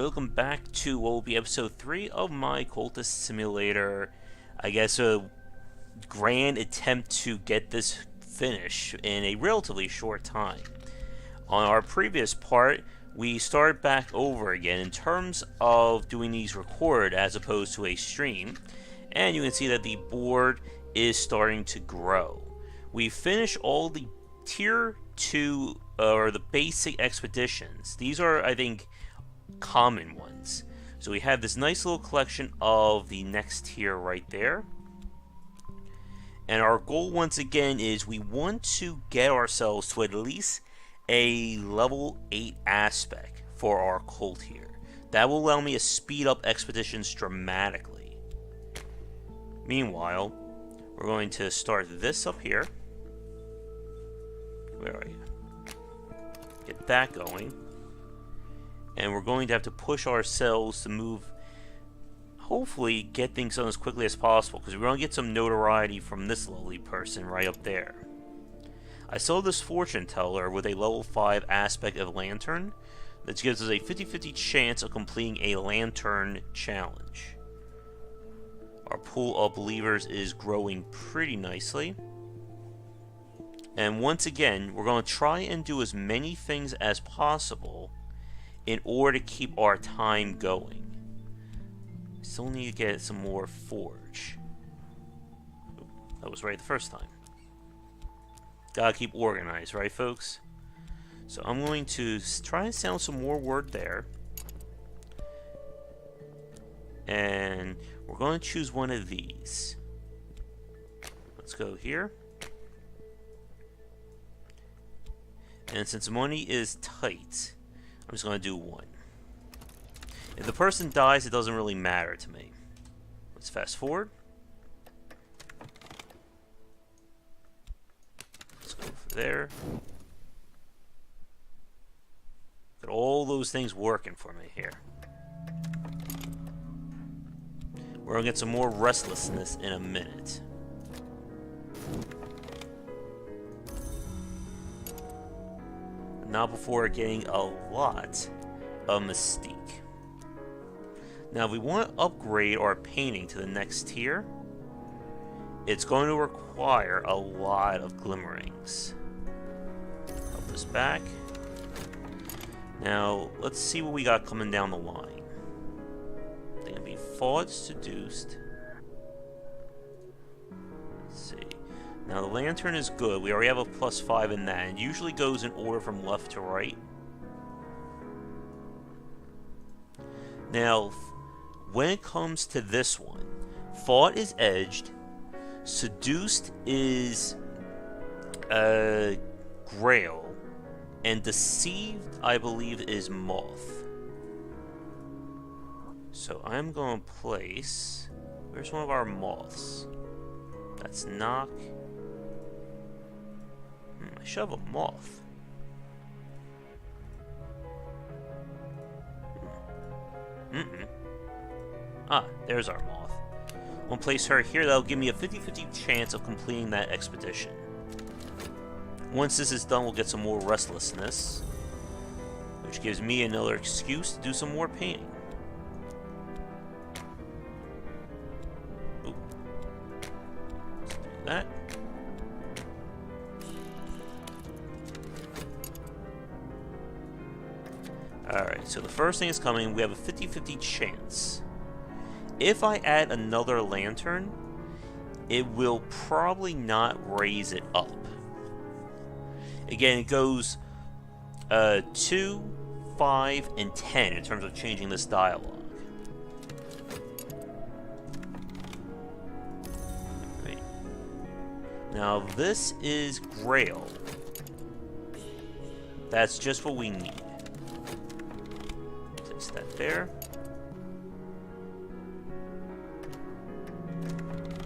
welcome back to what will be episode 3 of my Cultist Simulator. I guess a grand attempt to get this finished in a relatively short time. On our previous part, we started back over again in terms of doing these recorded as opposed to a stream, and you can see that the board is starting to grow. We finished all the tier 2 or the basic expeditions. These are, I think, common ones. So we have this nice little collection of the next tier right there. And our goal once again is we want to get ourselves to at least a level 8 aspect for our cult here. That will allow me to speed up expeditions dramatically. Meanwhile, we're going to start this up here. Where are you? Get that going. And we're going to have to push ourselves to move, hopefully get things done as quickly as possible, because we're going to get some notoriety from this lovely person right up there. I saw this fortune teller with a level 5 aspect of lantern that gives us a 50-50 chance of completing a lantern challenge. Our pool of believers is growing pretty nicely. And once again, we're going to try and do as many things as possible in order to keep our time going. Still need to get some more forge. That was right the first time. Gotta keep organized, right folks? So I'm going to try and sound some more word there. And we're going to choose one of these. Let's go here. And since money is tight, I'm just going to do one. If the person dies, it doesn't really matter to me. Let's fast forward. Let's go for there. Got all those things working for me here. We're going to get some more restlessness in a minute. Not before getting a lot of mystique. Now, if we want to upgrade our painting to the next tier, it's going to require a lot of glimmerings. Up this back. Now, let's see what we got coming down the line. They're going to be forward seduced. Let's see. Now, the lantern is good. We already have a +5 in that. It usually goes in order from left to right. Now, when it comes to this one, Fought is edged, Seduced is Grail, and Deceived, I believe, is Moth. So I'm going to place... Where's one of our moths? That's Knock. I should have a moth. Ah, there's our moth. We'll place her here. That'll give me a 50-50 chance of completing that expedition. Once this is done, we'll get some more restlessness, which gives me another excuse to do some more painting. Ooh. Let's do that. Alright, so the first thing is coming. We have a 50-50 chance. If I add another lantern, it will probably not raise it up. Again, it goes 2, 5, and 10 in terms of changing this dialogue. Right. Now, this is Grail. That's just what we need. That there.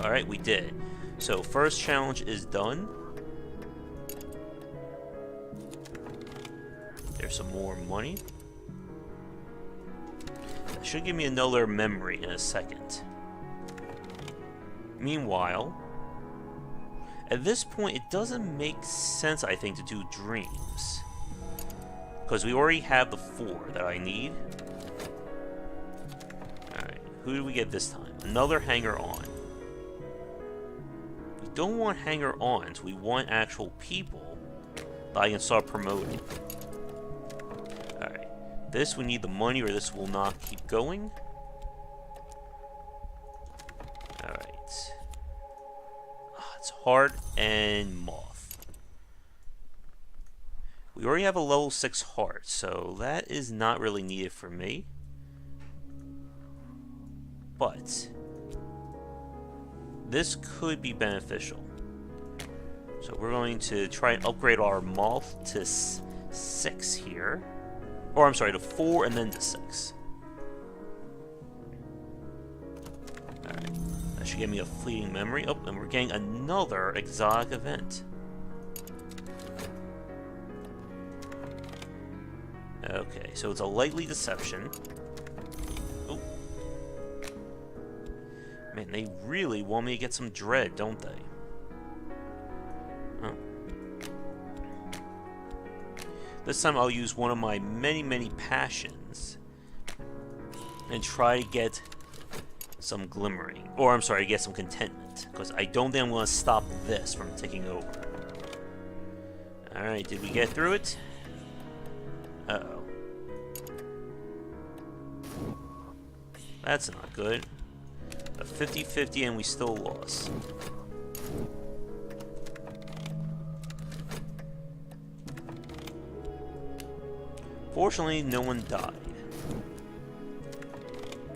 Alright, we did. So, first challenge is done. There's some more money. That should give me another memory in a second. Meanwhile, at this point, it doesn't make sense, I think, to do dreams. Because we already have the 4 that I need. Who do we get this time? Another hanger-on. We don't want hanger-ons. We want actual people that I can start promoting. Alright. This, we need the money or this will not keep going. Alright. It's Heart and Moth. We already have a level 6 Heart, so that is not really needed for me. But this could be beneficial. So we're going to try and upgrade our Moth to 6 here. Or I'm sorry, to 4 and then to 6. Alright. That should give me a fleeting memory. Oh, and we're getting another exotic event. Okay, so it's a lightly deception. Oh. Man, they really want me to get some dread, don't they? Oh. This time I'll use one of my many passions and try to get some glimmering. Or, I'm sorry, get some contentment. Because I don't think I'm going to stop this from taking over. Alright, did we get through it? Uh-oh. That's not good. A 50-50 and we still lost. Fortunately, no one died.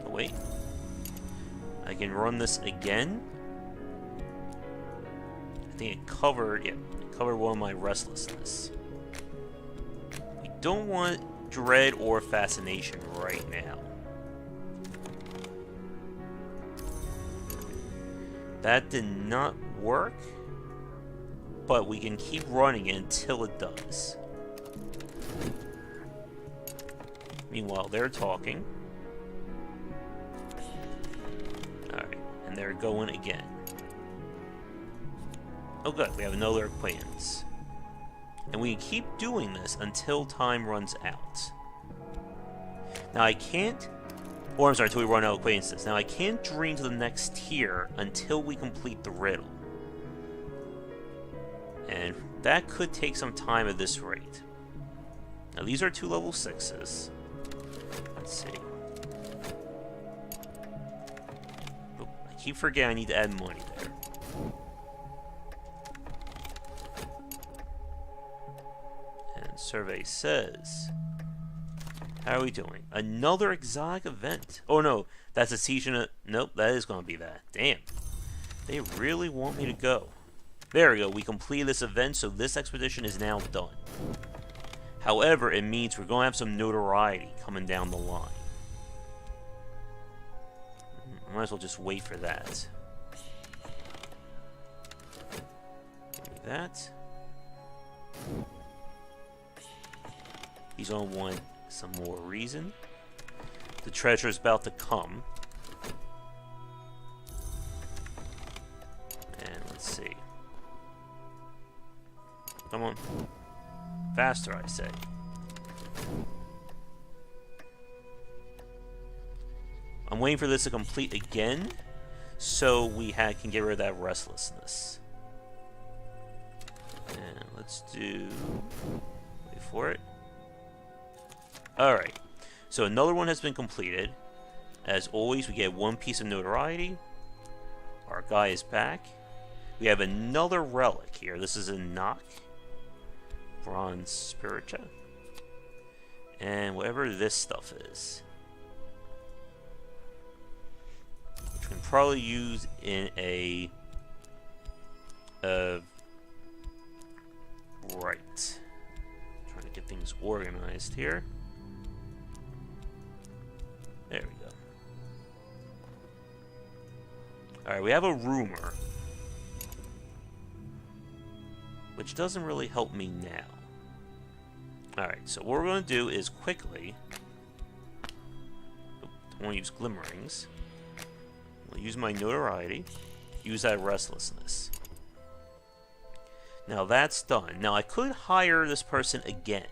Oh, wait. I can run this again? I think it covered, yeah, it covered one of my restlessness. We don't want dread or fascination right now. That did not work, but we can keep running it until it does. Meanwhile, they're talking. Alright, and they're going again. Oh good, we have another acquaintance. And we can keep doing this until time runs out. Now I can't... Or I'm sorry, until we run out of acquaintances. Now I can't dream to the next tier until we complete the riddle. And that could take some time at this rate. Now these are 2 level 6s. Let's see. Oh, I keep forgetting I need to add money there. And survey says... How are we doing? Another exotic event. Oh no, that's a season. Nope, that is going to be that. Damn. They really want me to go. There we go. We completed this event, so this expedition is now done. However, it means we're going to have some notoriety coming down the line. I might as well just wait for that. Give me that. He's on one. Some more reason. The treasure is about to come. And let's see. Come on. Faster, I say. I'm waiting for this to complete again, so we can get rid of that restlessness. And let's do... Wait for it. Alright, so another one has been completed. As always, we get 1 piece of notoriety. Our guy is back. We have another relic here. This is a knock. Bronze Spiritia. And whatever this stuff is. Which we can probably use in a... right. Trying to get things organized here. There we go. Alright, we have a rumor. Which doesn't really help me now. Alright, so what we're going to do is quickly... don't want to use glimmerings. I'll use my notoriety. Use that restlessness. Now that's done. Now I could hire this person again.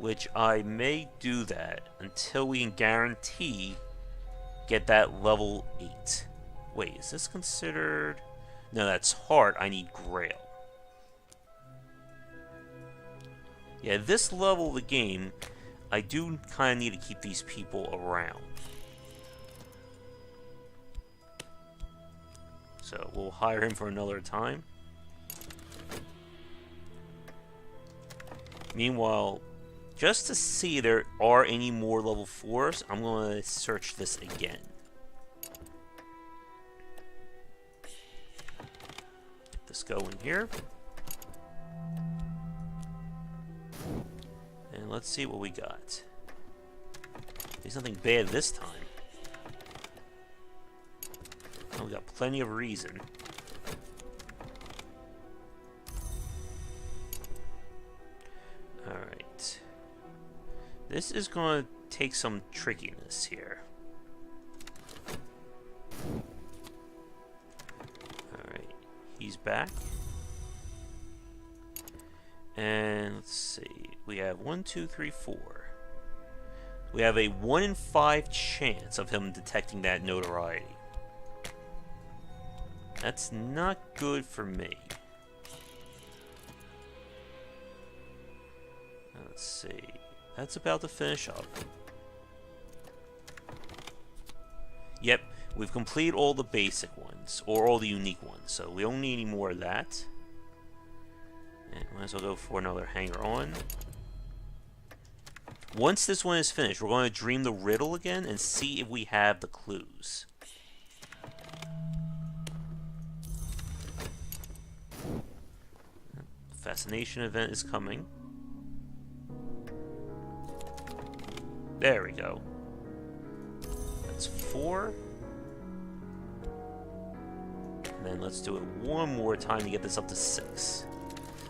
which I may do that until we can guarantee get that level 8. Wait, is this considered... No, that's heart. I need Grail. Yeah, this level of the game, I do kind of need to keep these people around. So we'll hire him for another time. Meanwhile, just to see if there are any more level 4s, I'm going to search this again. Get this going here. And let's see what we got. There's nothing bad this time. Oh, we got plenty of reason. Alright. This is going to take some trickiness here. Alright. He's back. And let's see. We have 1, 2, 3, 4. We have a 1 in 5 chance of him detecting that notoriety. That's not good for me. Let's see. That's about to finish up. Yep, we've completed all the basic ones, or all the unique ones, so we don't need any more of that. And might as well go for another hanger on. Once this one is finished, we're going to dream the riddle again and see if we have the clues. Fascination event is coming. There we go. That's 4. And then let's do it one more time to get this up to 6.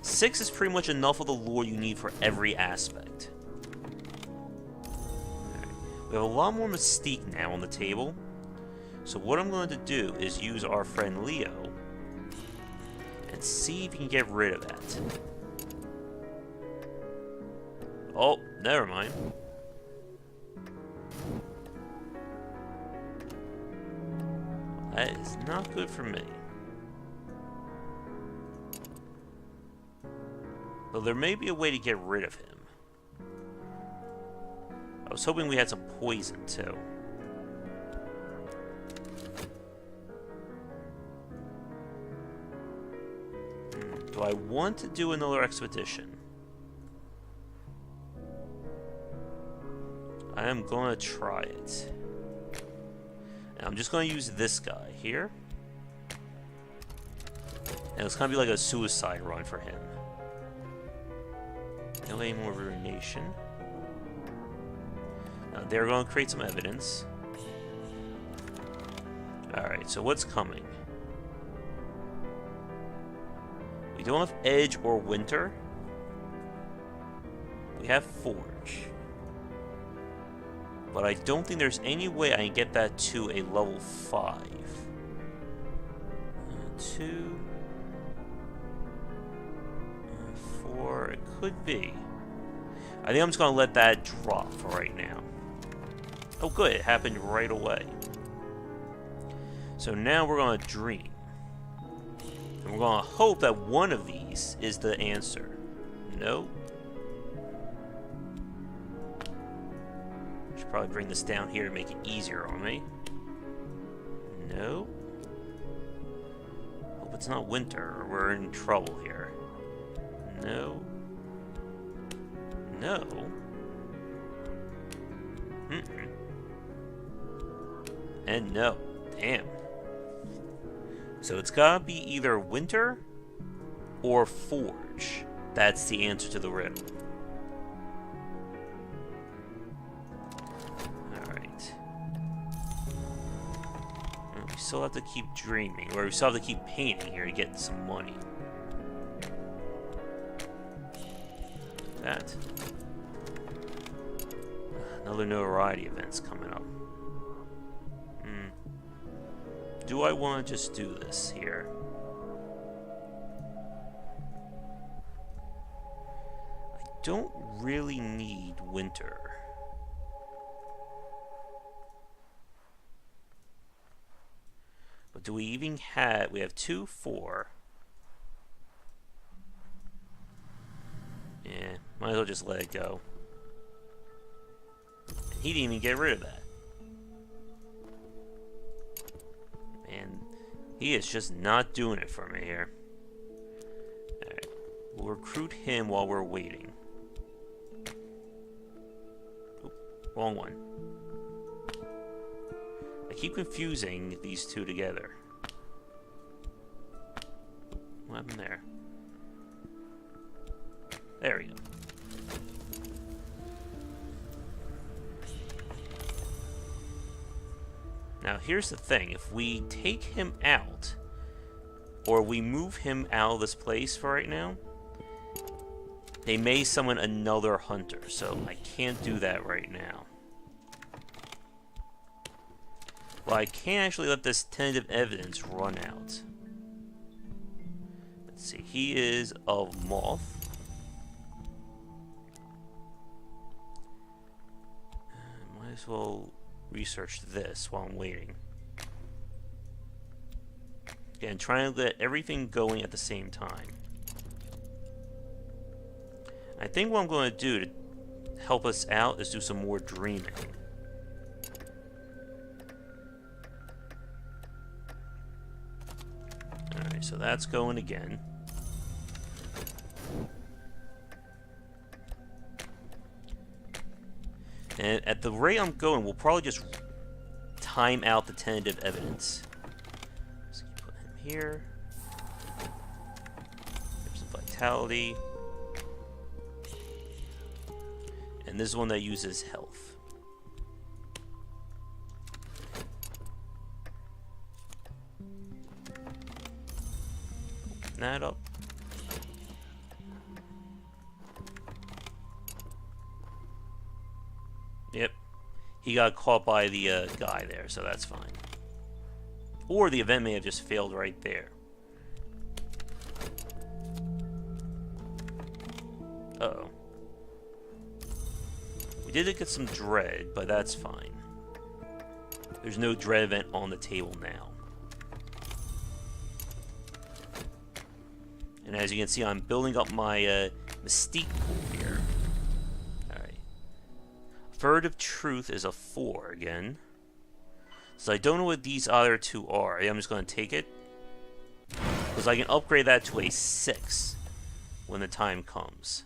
6 is pretty much enough of the lore you need for every aspect. We have a lot more mystique now on the table. So what I'm going to do is use our friend Leo and see if we can get rid of that. Oh, never mind. That is not good for me. Though there may be a way to get rid of him. I was hoping we had some poison, too. Do I want to do another expedition? I am going to try it. And I'm just going to use this guy here. And it's going to be like a suicide run for him. No any more ruination. Now they're going to create some evidence. Alright, so what's coming? We don't have Edge or Winter. We have Forge. But I don't think there's any way I can get that to a level 5. 2... 4... It could be. I think I'm just going to let that drop for right now. Oh good, it happened right away. So now we're going to dream. And we're going to hope that one of these is the answer. No. Should probably bring this down here to make it easier on me. No. Hope it's not winter or we're in trouble here. No. No. Mm-mm. And no. Damn. So it's gotta be either Winter or Forge. That's the answer to the riddle. Alright. We still have to keep dreaming, or we still have to keep painting here to get some money. That. Another notoriety event's coming up. Do I want to just do this here? I don't really need winter. But do we even have... We have 2, 4. Yeah, might as well just let it go. He didn't even get rid of that. Man, he is just not doing it for me here. Alright, we'll recruit him while we're waiting. Oop, wrong one. I keep confusing these two together. What happened there? There we go. Now here's the thing, if we take him out, or we move him out of this place for right now, they may summon another hunter, so I can't do that right now. Well, I can actually let this tentative evidence run out. Let's see, he is of Moth. Might as well research this while I'm waiting. Again, trying to get everything going at the same time. I think what I'm going to do to help us out is do some more dreaming. Alright, so that's going again. And at the rate I'm going, we'll probably just time out the tentative evidence. Let's put him here. There's some vitality. And this is one that uses health. Open that up. Yep. He got caught by the guy there, so that's fine. Or the event may have just failed right there. Uh-oh. We did get some dread, but that's fine. There's no dread event on the table now. And as you can see, I'm building up my mystique pool here. Furtive Truth is a 4 again. So I don't know what these other two are. I'm just going to take it. Because I can upgrade that to a 6 when the time comes.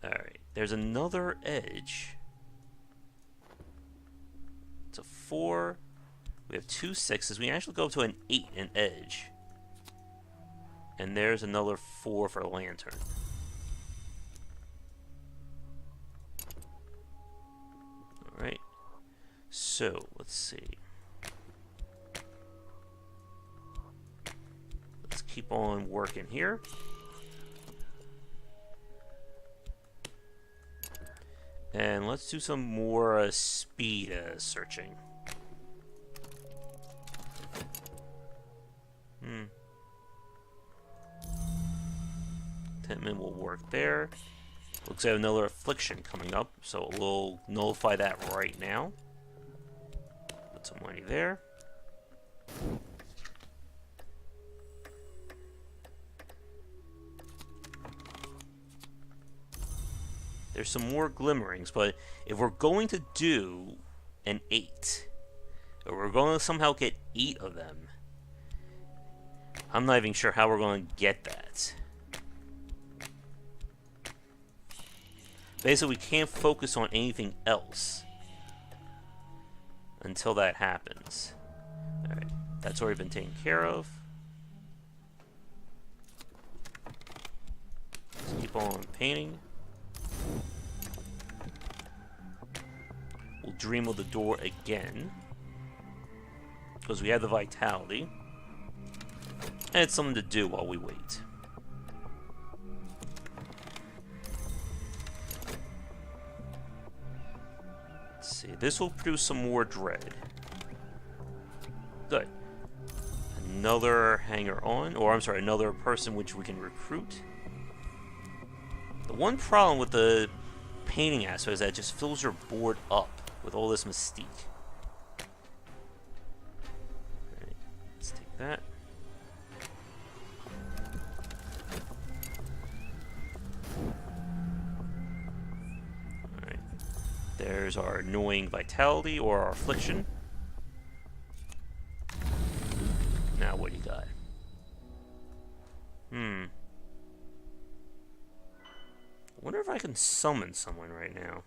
Alright, there's another edge. It's a 4. We have 2 6s. We can actually go up to an 8 in edge. And there's another 4 for lantern. Right, so let's see. Let's keep on working here. And let's do some more speed searching. Tentman will work there. Looks like another affliction coming up, so we'll nullify that right now. Put some money there. There's some more glimmerings, but if we're going to do an 8, or we're going to somehow get 8 of them, I'm not even sure how we're going to get that. Basically, we can't focus on anything else until that happens. Alright, that's already been taken care of. Let's keep on painting. We'll dream of the door again, because we have the vitality. And it's something to do while we wait. See, this will produce some more dread. Good. Another hanger on, or I'm sorry, another person which we can recruit. The one problem with the painting aspect is that it just fills your board up with all this mystique. Alright, let's take that. Alright. There's our annoying vitality or our affliction. Now what do you got? I wonder if I can summon someone right now.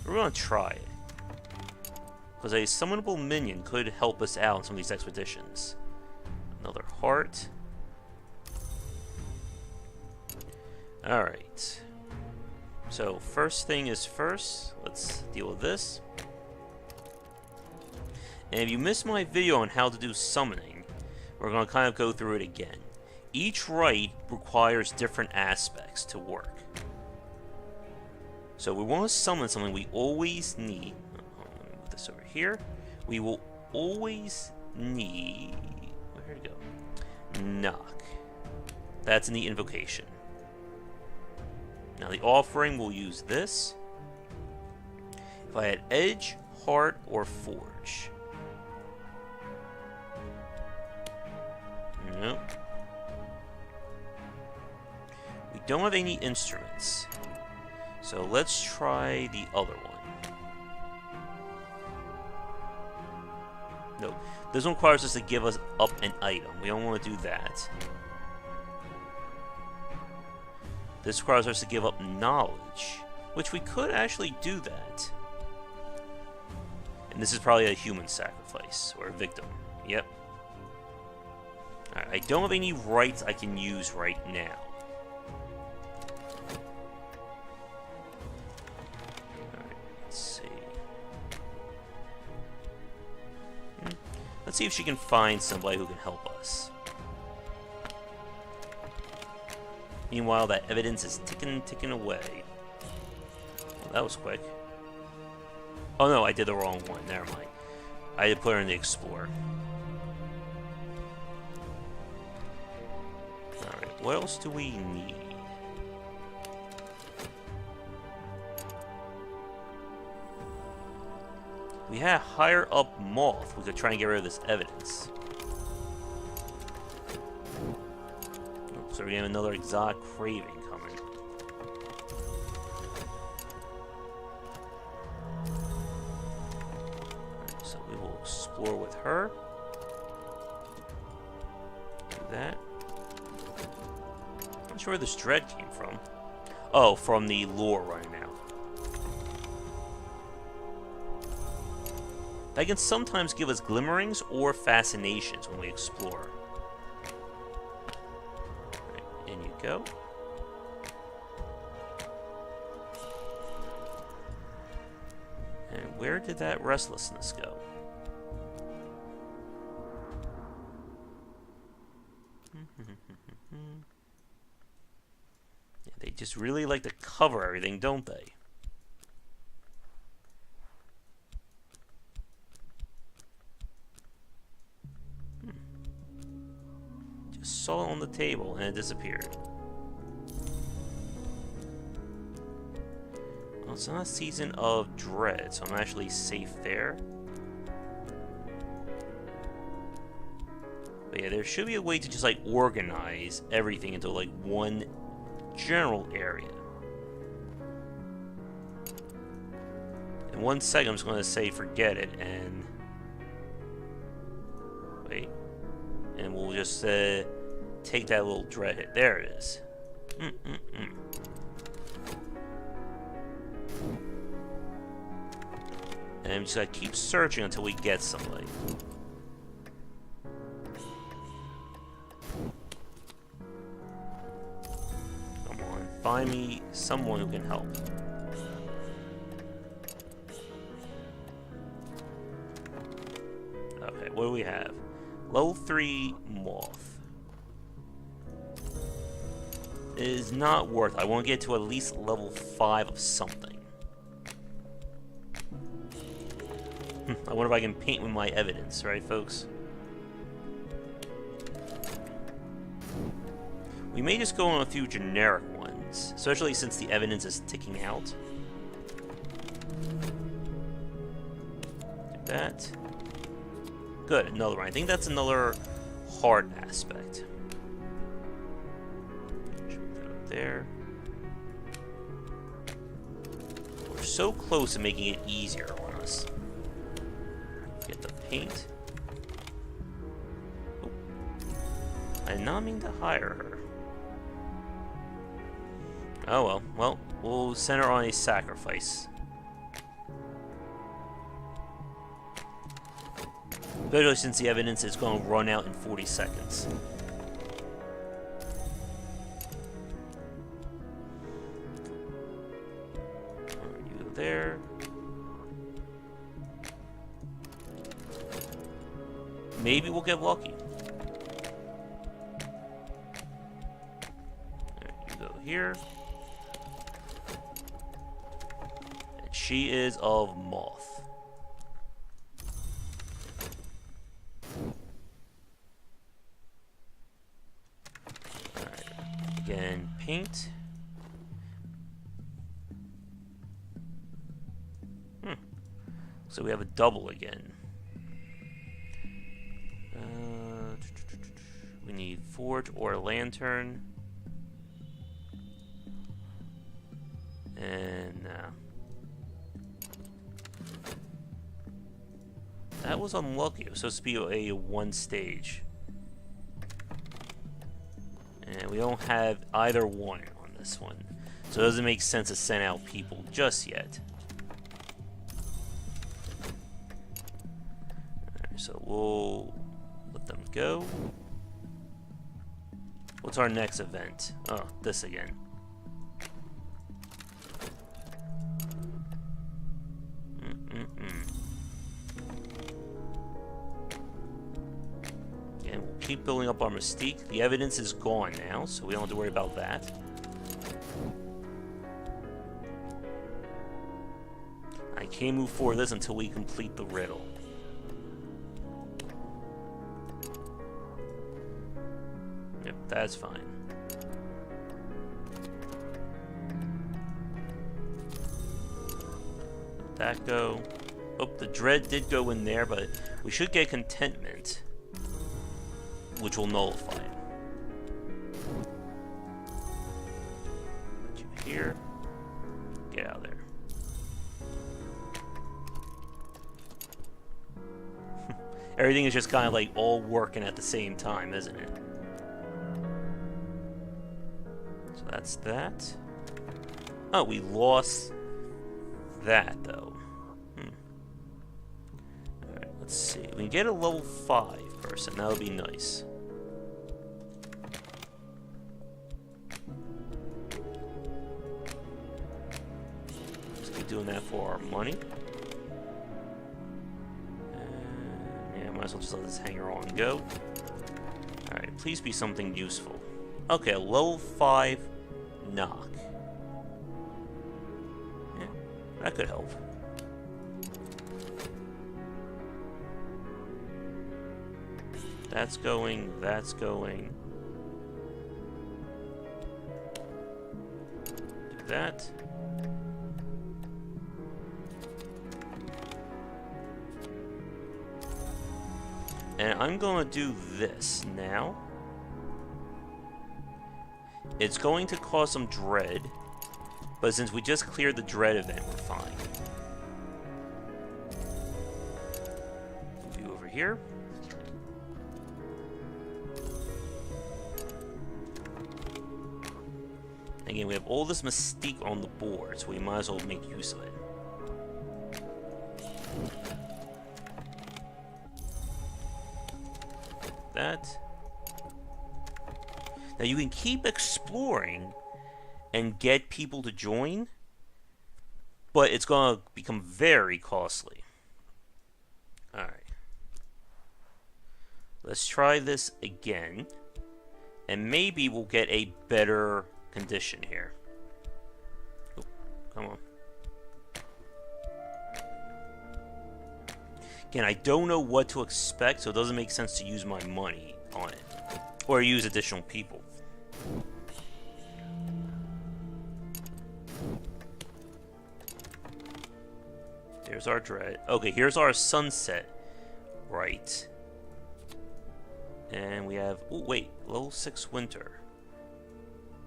We're gonna try it. Because a summonable minion could help us out in some of these expeditions. Another heart. Alright. So, first thing is first. Let's deal with this. And if you missed my video on how to do summoning, we're going to kind of go through it again. Each rite requires different aspects to work. So we want to summon something we always need. Let me move this over here. We will always need... Where'd it go? Knock. That's in the invocation. Now the offering, we'll use this. If I had Edge, Heart, or Forge. Nope. We don't have any instruments. So let's try the other one. No, this one requires us to give us up an item. We don't want to do that. This requires us to give up knowledge, which we could actually do that. And this is probably a human sacrifice, or a victim. Yep. Alright, I don't have any rights I can use right now. Alright, let's see. Let's see if she can find somebody who can help us. Meanwhile, that evidence is ticking away. Well, that was quick. Oh no, I did the wrong one. Never mind. I had to put her in the Explorer. Alright, what else do we need? We had a higher up moth. We could try and get rid of this evidence. So we have another exotic craving coming. Right, so we will explore with her. Do that. I'm not sure where this dread came from. Oh, from the lore running out. That can sometimes give us glimmerings or fascinations when we explore. Go. And where did that restlessness go? Yeah, they just really like to cover everything, don't they? Just saw it on the table and it disappeared. It's not a season of dread, so I'm actually safe there. But yeah, there should be a way to just like organize everything into like one general area. In 1 second, I'm just going to say forget it and wait, and we'll just take that little dread hit. There it is. And we just gotta keep searching until we get somebody. Come on, find me someone who can help. Okay, what do we have? Level 3 moth. It is not worth it. I want to get to at least level 5 of something. I wonder if I can paint with my evidence, right, folks? We we may just go on a few generic ones, especially since the evidence is ticking out. Do that. Good, another one. I think that's another hard aspect. There. We're so close to making it easier on us. Get the paint. Oh. I did not mean to hire her. Oh well. Well, we'll send her on a sacrifice. Especially since the evidence is going to run out in 40 seconds. You go there. Maybe we'll get lucky. There, you go here. And she is of moth. Again, paint. So we have a double again. We need forge or lantern. And that was unlucky. It was supposed to be a one stage. And we don't have either one on this one. So it doesn't make sense to send out people just yet. Alright, so we'll let them go. What's our next event? Oh, this again. Keep building up our mystique. The evidence is gone now, so we don't have to worry about that. I can't move forward this until we complete the riddle. Yep, that's fine. Let that go. Oh, the dread did go in there, but we should get contentment, which will nullify it. Put you here. Get out of there. Everything is just kind of like all working at the same time, isn't it? So that's that. Oh, we lost that, though. Alright, let's see. We can get a level 5 person. That would be nice. Doing that for our money. Yeah, might as well just let this hanger on go. Alright, please be something useful. Okay, a level 5 knock. Yeah, that could help. That's going, that's going. Do that. And I'm going to do this now. It's going to cause some dread, but since we just cleared the dread event, we're fine. Move you over here. Again, we have all this mystique on the board, so we might as well make use of it. That. Now you can keep exploring and get people to join, but it's going to become very costly. Alright. Let's try this again, and maybe we'll get a better condition here. Oh, come on. Again, I don't know what to expect, so it doesn't make sense to use my money on it. Or use additional people. There's our dread. Okay, here's our sunset. Right. And we have... Oh, wait. Level 6 winter.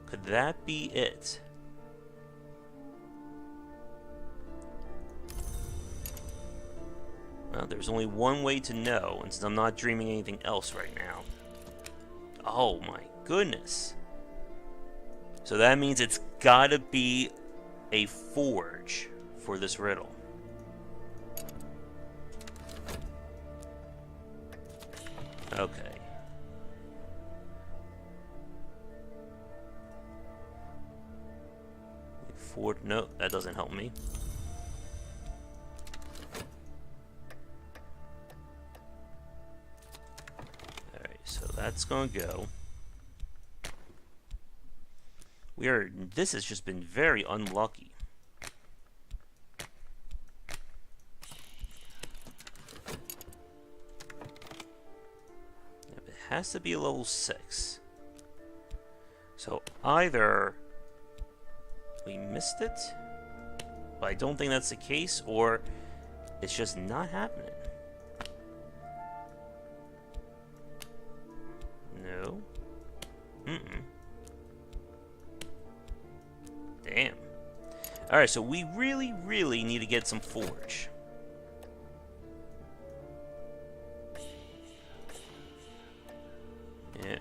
Could that be it? Well, there's only one way to know, and since I'm not dreaming anything else right now. Oh my goodness. So that means it's gotta be a forge for this riddle. Okay. Forge, no, that doesn't help me. Alright, so that's gonna go. This has just been very unlucky. It has to be a level 6. So either we missed it, but I don't think that's the case, or it's just not happening. No. Damn. Alright, so we really, really need to get some forge. Yeah.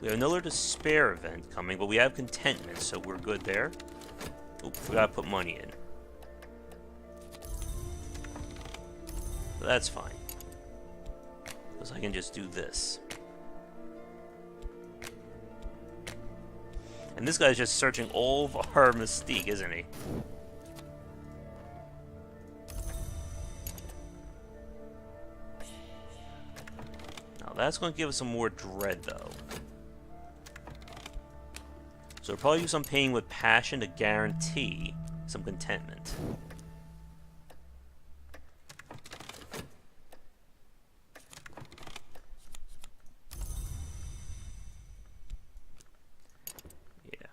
We have another despair event coming, but we have contentment, so we're good there. Oop, forgot to put money in. But that's fine. Because I can just do this. And this guy's just searching all of our mystique, isn't he? Now that's going to give us some more dread, though. So we'll probably do some painting with passion to guarantee some contentment. Yeah.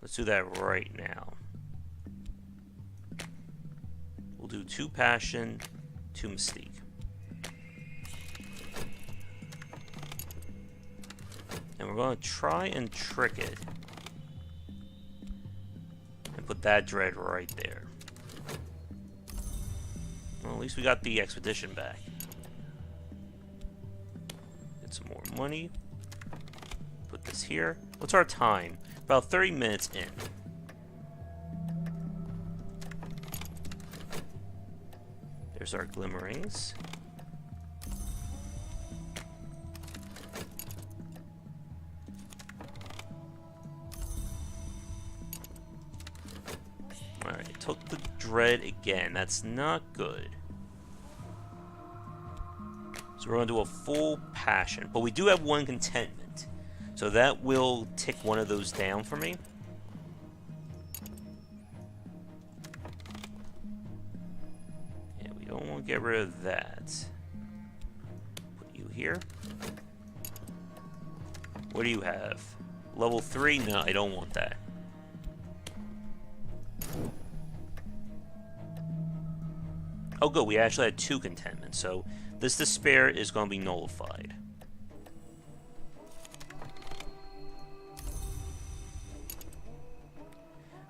Let's do that right now. We'll do 2 passion, 2 mystique. And we're going to try and trick it. Put that dread right there. Well, at least we got the expedition back. Get some more money. Put this here. What's our time? About 30 minutes in. There's our glimmerings. Alright, took the dread again. That's not good. So we're going to do a full passion. But we do have 1 contentment. So that will tick one of those down for me. Yeah, we don't want to get rid of that. Put you here. What do you have? Level 3? No, I don't want that. Oh, good. We actually had 2 contentment, so this despair is going to be nullified.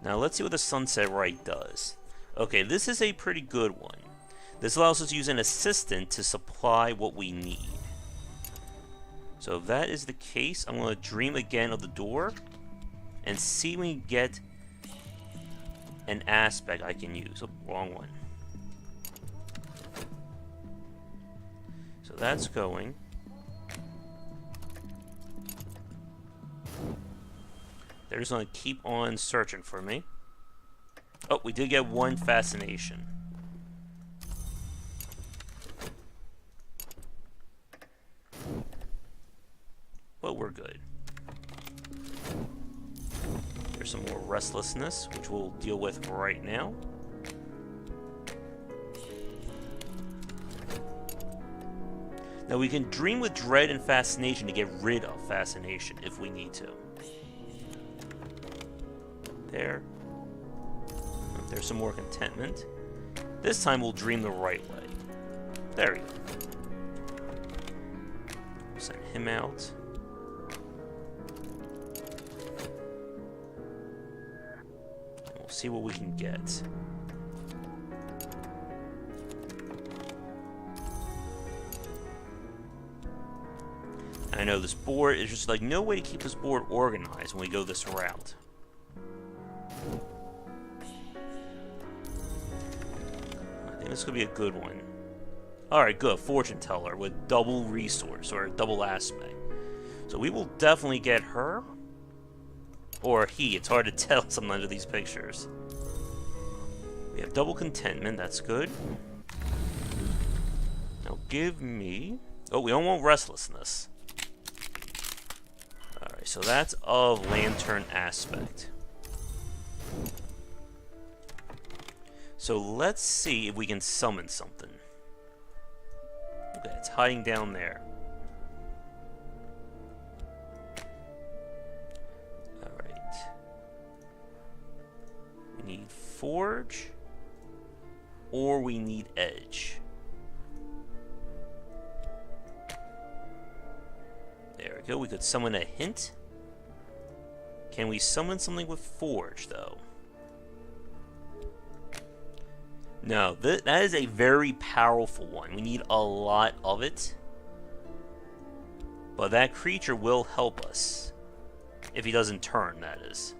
Now, let's see what the Sunset Rite does. Okay, this is a pretty good one. This allows us to use an assistant to supply what we need. So if that is the case, I'm going to dream again of the door and see when we get an aspect I can use. Oh, wrong one. So that's going. They're just going to keep on searching for me. Oh, we did get 1 fascination. But we're good. There's some more restlessness, which we'll deal with right now. Now we can dream with dread and fascination to get rid of fascination if we need to. There. There's some more contentment. This time we'll dream the right way. There we go. Send him out. And we'll see what we can get. I know this board is just like no way to keep this board organized when we go this route. I think this could be a good one. Alright, good. Fortune teller with double resource or double aspect. So we will definitely get her. Or he. It's hard to tell sometimes with these pictures. We have double contentment. That's good. Now give me... Oh, we don't want restlessness. Alright, so that's of lantern aspect. So let's see if we can summon something. Okay, it's hiding down there. Alright. We need Forge, or we need Edge. There we go, we could summon a hint. Can we summon something with Forge, though? No, that is a very powerful one. We need a lot of it. But that creature will help us. If he doesn't turn, that is.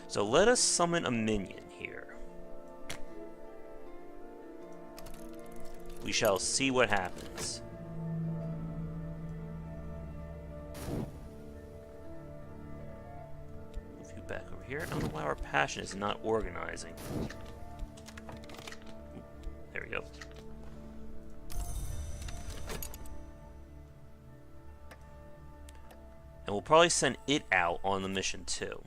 So let us summon a minion here. We shall see what happens. Move you back over here. I don't know why our passion is not organizing. There we go. And we'll probably send it out on the mission too.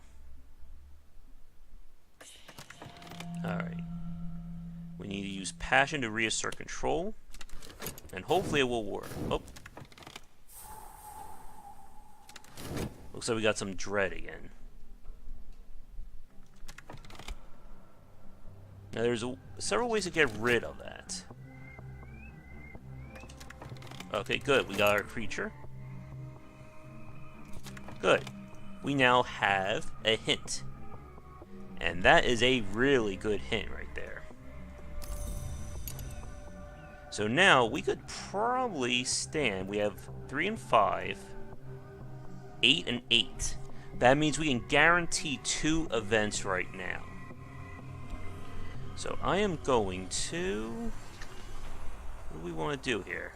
Alright. We need to use passion to reassert control. And hopefully it will work. Oh. Looks like we got some dread again. Now there's several ways to get rid of that. Okay, good. We got our creature. Good. We now have a hint. And that is a really good hint right there. So now we could probably stand. We have 3 and 5, 8 and 8. That means we can guarantee 2 events right now. So I am going to... What do we want to do here?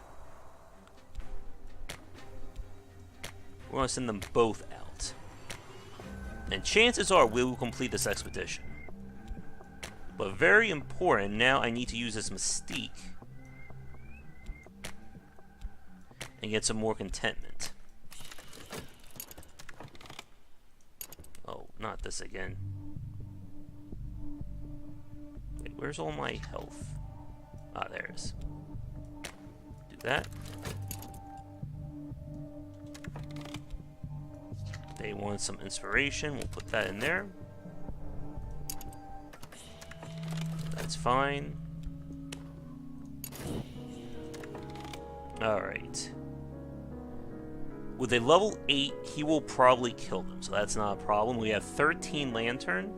We want to send them both out. And chances are we will complete this expedition. But very important, now I need to use this mystique. And get some more contentment. Oh, not this again. Wait, where's all my health? Ah, there it is. Do that. They want some inspiration. We'll put that in there. That's fine. Alright. With a level 8, he will probably kill them, so that's not a problem. We have 13 lantern.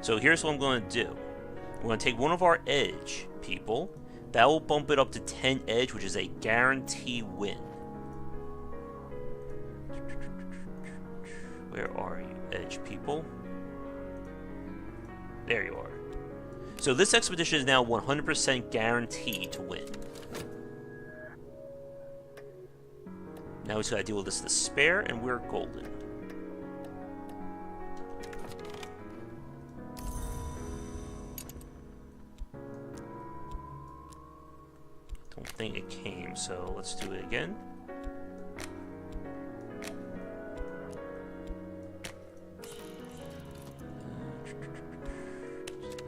So here's what I'm going to do. We're going to take one of our edge people. That will bump it up to 10 edge, which is a guarantee win. Where are you, edge people? There you are. So this expedition is now 100% guaranteed to win. Now we just gotta deal with this despair, and we're golden. Don't think it came, so let's do it again.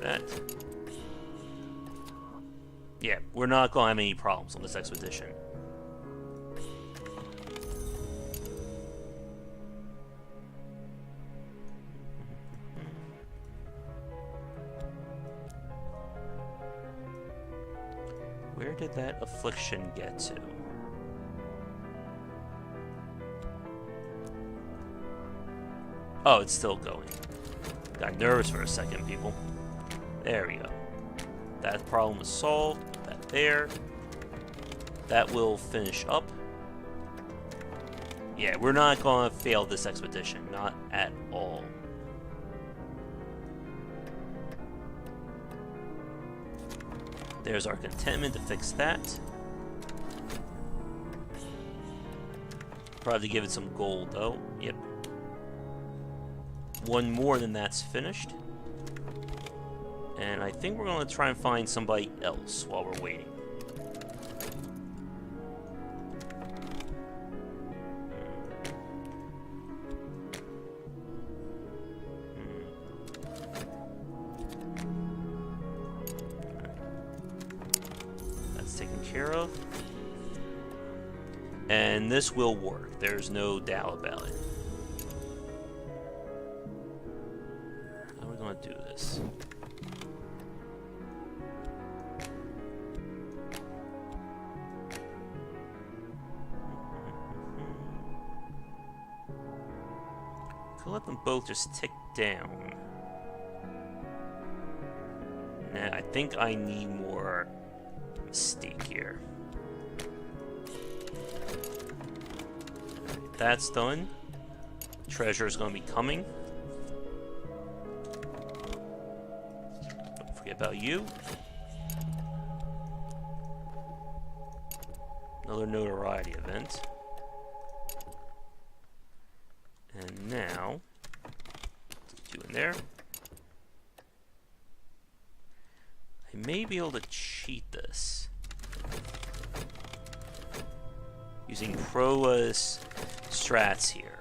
That. Yeah, we're not gonna have any problems on this expedition. did that affliction get to? Oh, it's still going. Got nervous for a second, people. There we go. That problem is solved. Put that there. That will finish up. Yeah, we're not going to fail this expedition. Not at all. There's our contentment to fix that. Probably give it some gold, though. Yep. One more than that's finished. And I think we're going to try and find somebody else while we're waiting. That's taken care of. And this will work. There's no doubt about it. How are we going to do this? Could let them both just tick down. Nah, I think I need more mystique here. That's done. Treasure is going to be coming. Don't forget about you. Another notoriety event. And now, two in there. I may be able to cheat this using Proa's strats here.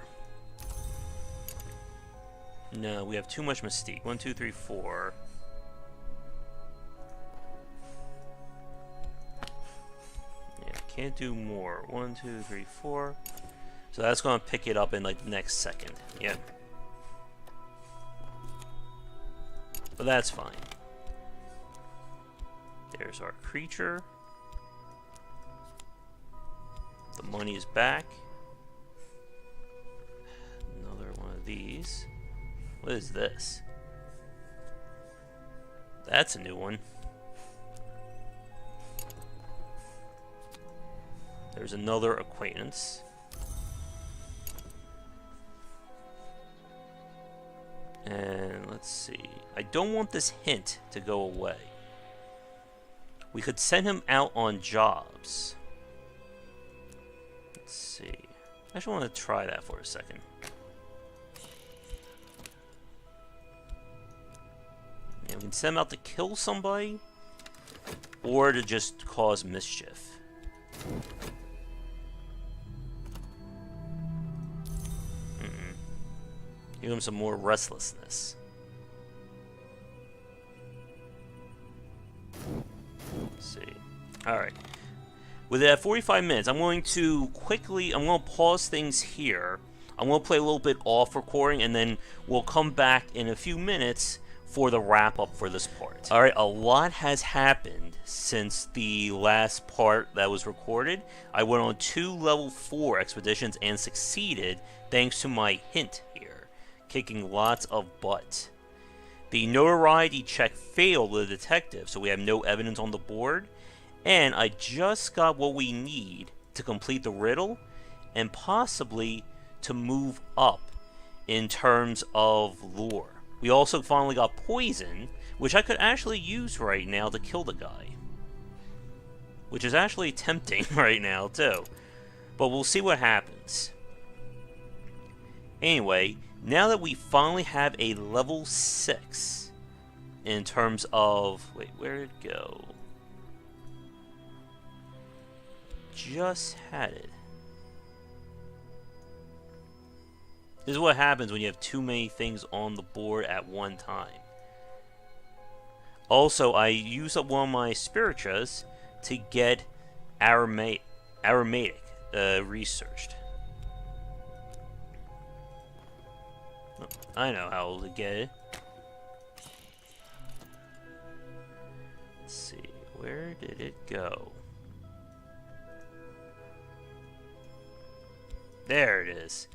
No, we have too much mystique. 1, 2, 3, 4. Yeah, can't do more. 1, 2, 3, 4. So that's going to pick it up in like the next second. Yep. But that's fine. There's our creature. The money is back. Another one of these. What is this? That's a new one. There's another acquaintance. And let's see. I don't want this hint to go away. We could send him out on jobs. Let's see. I just want to try that for a second. Yeah, we can send him out to kill somebody or to just cause mischief. Give him some more restlessness. Let's see. Alright. With that 45 minutes, I'm going to pause things here. I'm going to play a little bit off recording, and then we'll come back in a few minutes for the wrap-up for this part. Alright, a lot has happened since the last part that was recorded. I went on 2 level 4 expeditions and succeeded thanks to my hint here. Kicking lots of butt. The notoriety check failed with the detective, so we have no evidence on the board. And I just got what we need to complete the riddle and possibly to move up in terms of lore. We also finally got poison, which I could actually use right now to kill the guy. Which is actually tempting right now, too. But we'll see what happens. Anyway, now that we finally have a level 6 in terms of... Wait, where did it go? Just had it. This is what happens when you have too many things on the board at one time. Also, I used up one of my spirituas to get aromatic researched. I know how to get it. Let's see, where did it go? there it is.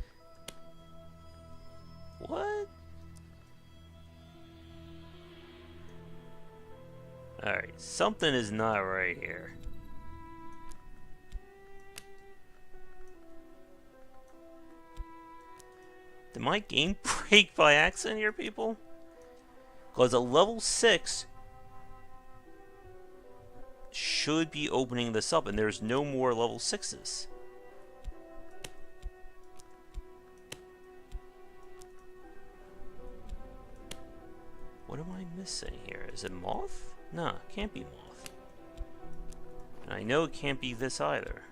What? Alright, something is not right here. Did my game break by accident here, people? Because a level 6 should be opening this up, and there's no more level 6s. What am I missing here? Is it moth? No, it can't be moth. And I know it can't be this either.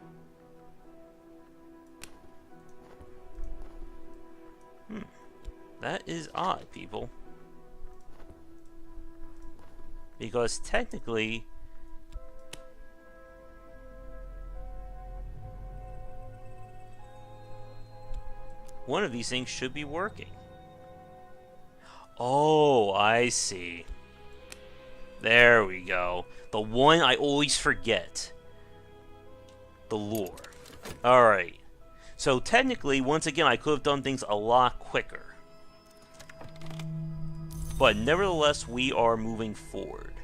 That is odd, people. Because technically, one of these things should be working. Oh, I see. There we go. The one I always forget. The lure. Alright. So technically, once again, I could have done things a lot quicker. But nevertheless, we are moving forward.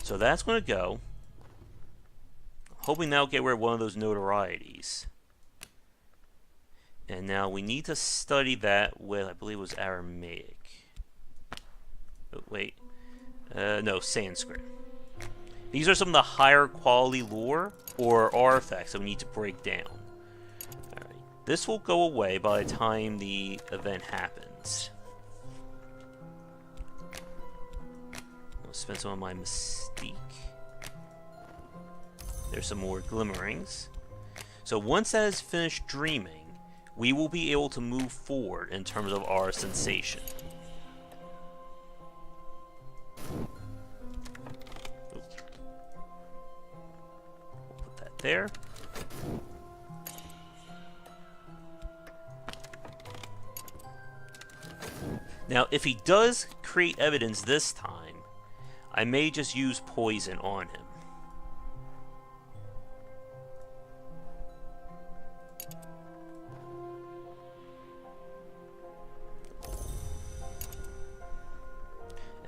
So that's going to go. Hoping that'll get rid of one of those notorieties. And now we need to study that with, I believe it was Aramaic. Oh, wait. No, Sanskrit. These are some of the higher quality lore or artifacts that we need to break down. Alright. This will go away by the time the event happens. I'll spend some of my mystique. There's some more glimmerings. So once that is finished dreaming, we will be able to move forward in terms of our sensation. There. Now, if he does create evidence this time, I may just use poison on him.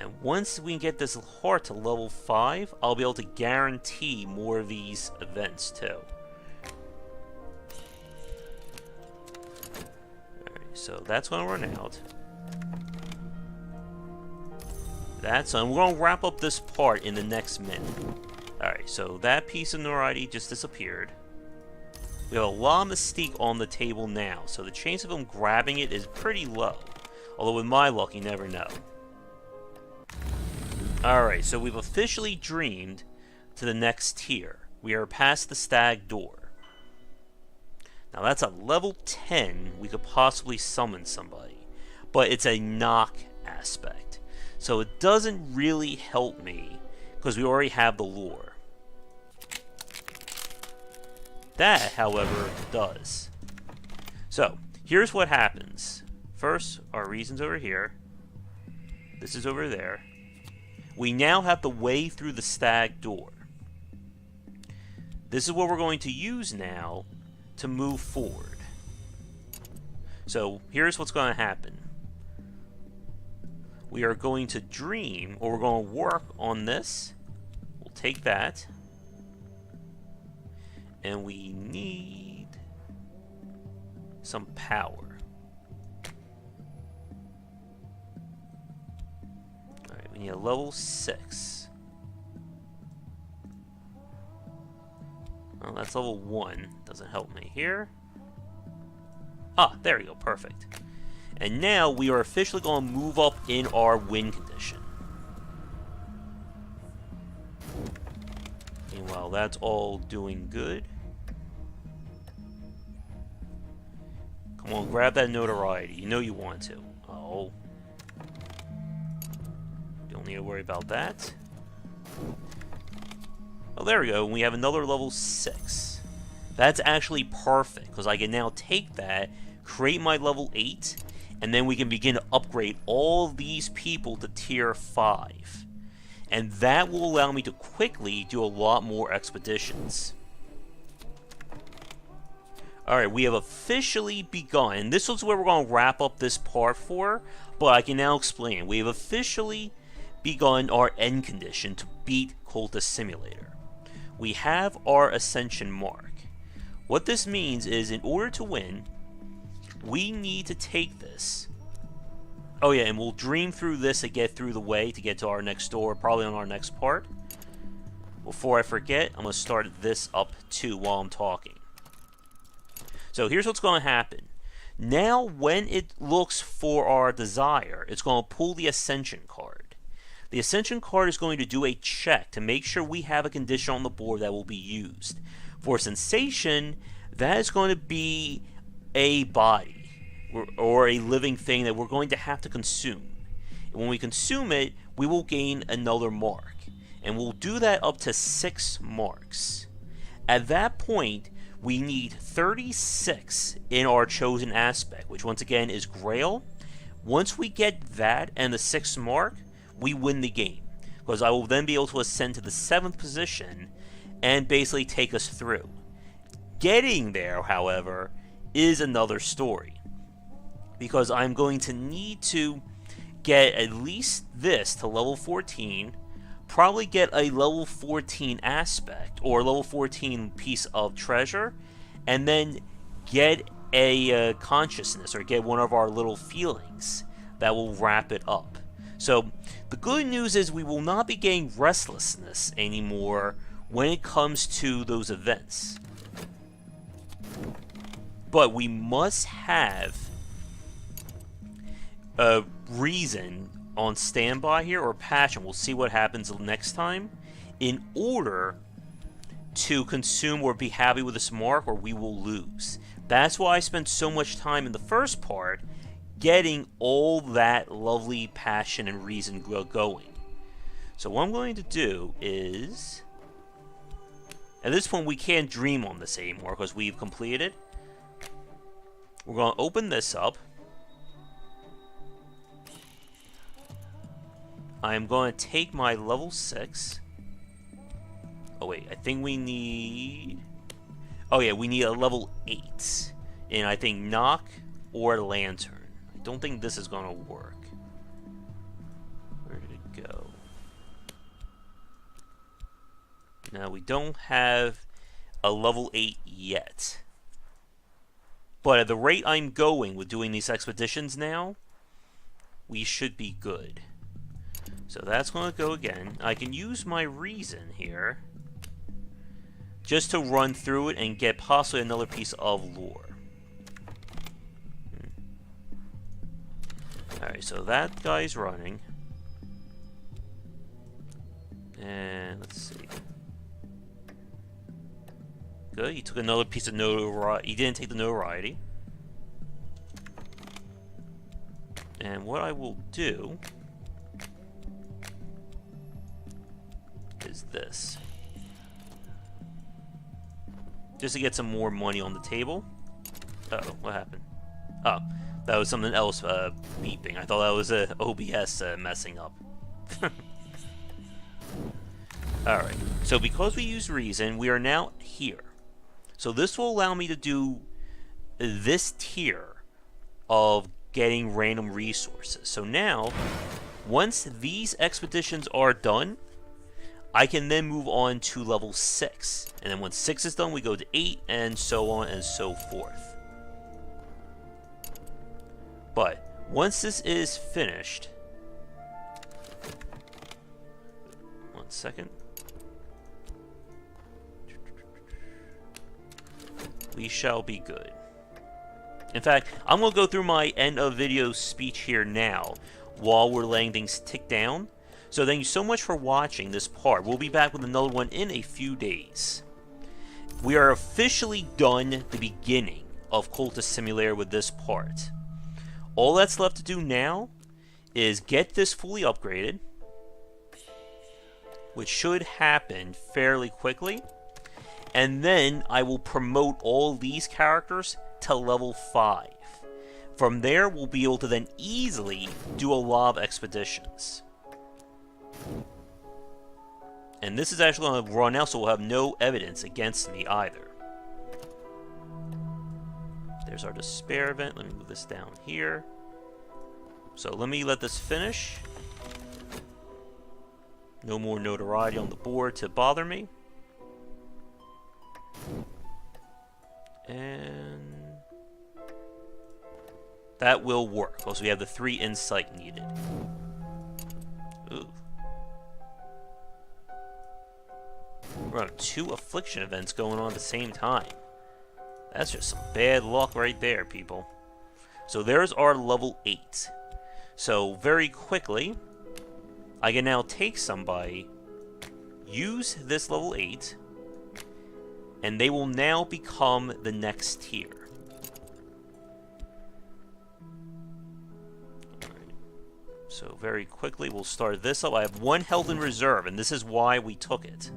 And once we can get this heart to level 5, I'll be able to guarantee more of these events too. Alright, so that's going to run out. That's done. We're going to wrap up this part in the next minute. Alright, so that piece of notoriety just disappeared. We have a lot of mystique on the table now, so the chance of him grabbing it is pretty low. Although with my luck, you never know. Alright, so we've officially dreamed to the next tier. We are past the stag door. Now that's a level 10 we could possibly summon somebody. But it's a knock aspect. So it doesn't really help me because we already have the lure. That, however, does. So, here's what happens. First, our reason's over here. This is over there. We now have the way through the stag door. This is what we're going to use now to move forward. So here's what's going to happen. We are going to dream, or we're going to work on this. We'll take that. And we need some power. We need a level 6. Well, that's level 1. Doesn't help me here. Ah, there we go. Perfect. And now we are officially going to move up in our win condition. And while that's all doing good, come on, grab that notoriety. You know you want to. Oh. Don't need to worry about that. Oh, there we go. We have another level 6. That's actually perfect, because I can now take that, create my level 8, and then we can begin to upgrade all these people to tier 5. And that will allow me to quickly do a lot more expeditions. Alright, we have officially begun. And this is where we're going to wrap up this part for, but I can now explain. We have officially begun our end condition to beat Cultist Simulator. We have our Ascension mark. What this means is, in order to win, we need to take this. Oh yeah, and we'll dream through this to get through the way to get to our next door, probably on our next part. Before I forget, I'm going to start this up too while I'm talking. So here's what's going to happen. Now when it looks for our desire, it's going to pull the Ascension card. The Ascension card is going to do a check to make sure we have a condition on the board that will be used. For Sensation, that is going to be a body or a living thing that we're going to have to consume. And when we consume it, we will gain another mark. And we'll do that up to 6 marks. At that point, we need 36 in our chosen aspect, which once again is Grail. Once we get that and the 6th mark, we win the game. Because I will then be able to ascend to the 7th position and basically take us through. Getting there, however, is another story. Because I'm going to need to get at least this to level 14, probably get a level 14 aspect or level 14 piece of treasure, and then get a consciousness or get one of our little feelings that will wrap it up. So the good news is we will not be getting restlessness anymore when it comes to those events. But we must have a reason on standby here, or passion, we'll see what happens next time, in order to consume or be happy with this mark, or we will lose. That's why I spent so much time in the first part getting all that lovely passion and reason going. So what I'm going to do is, at this point we can't dream on this anymore because we've completed. We're going to open this up. I am going to take my level 6. Oh wait, I think we need... Oh yeah, we need a level 8. And I think Knock or Lantern. I don't think this is going to work. Where did it go? Now, we don't have a level 8 yet. But at the rate I'm going with doing these expeditions now, we should be good. So that's going to go again. I can use my reason here just to run through it and get possibly another piece of lore. Alright, so that guy's running. And let's see. Good, he took another piece of notoriety. He didn't take the notoriety. And what I will do is this. Just to get some more money on the table. Uh-oh, what happened? Oh, that was something else beeping. I thought that was a OBS messing up. Alright, so because we use reason, we are now here. So this will allow me to do this tier of getting random resources. So now, once these expeditions are done, I can then move on to level 6. And then once 6 is done, we go to 8, and so on and so forth. But once this is finished... One second. We shall be good. In fact, I'm going to go through my end of video speech here now while we're letting things tick down. So thank you so much for watching this part. We'll be back with another one in a few days. We are officially done the beginning of Cultist Simulator with this part. All that's left to do now is get this fully upgraded, which should happen fairly quickly. And then I will promote all these characters to level 5. From there, we'll be able to then easily do a lot of expeditions. And this is actually going to run out, so we'll have no evidence against me either. There's our despair event. Let me move this down here. So let me let this finish. No more notoriety on the board to bother me. And that will work, because we have the 3 insight needed. Ooh. We're on 2 affliction events going on at the same time. That's just some bad luck right there, people. So there's our level 8. So very quickly, I can now take somebody, use this level 8, and they will now become the next tier. Alright. So very quickly, we'll start this up. I have 1 held in reserve, and this is why we took it.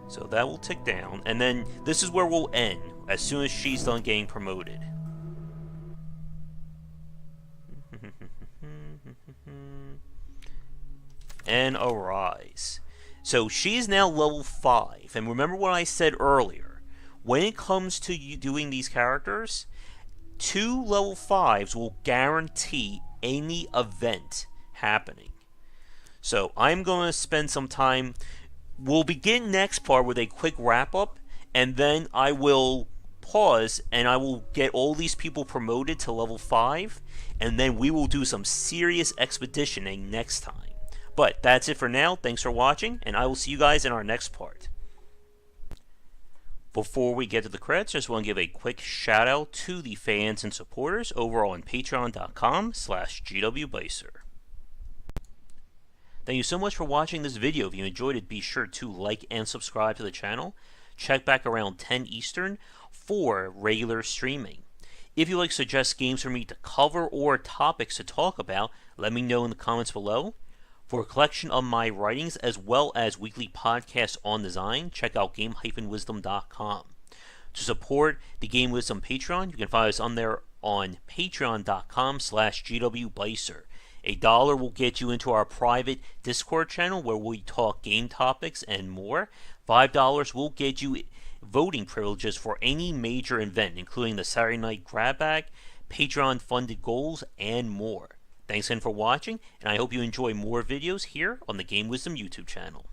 So that will tick down, and then this is where we'll end, as soon as she's done getting promoted. And arise. So she's now level 5, and remember what I said earlier. When it comes to you doing these characters, 2 level 5s will guarantee any event happening. So I'm going to spend some time. We'll begin next part with a quick wrap-up, and then I will pause, and I will get all these people promoted to level 5, and then we will do some serious expeditioning next time. But that's it for now. Thanks for watching, and I will see you guys in our next part. Before we get to the credits, I just want to give a quick shout out to the fans and supporters over on patreon.com/GWBycer. Thank you so much for watching this video. If you enjoyed it, be sure to like and subscribe to the channel. Check back around 10 Eastern for regular streaming. If you'd like to suggest games for me to cover or topics to talk about, let me know in the comments below. For a collection of my writings as well as weekly podcasts on design, check out game-wisdom.com. To support the Game Wisdom Patreon, you can find us on there on patreon.com/GWBycer. $1 will get you into our private Discord channel where we talk game topics and more. $5 will get you voting privileges for any major event, including the Saturday Night Grab Bag, Patreon-funded goals, and more. Thanks again for watching, and I hope you enjoy more videos here on the Game Wisdom YouTube channel.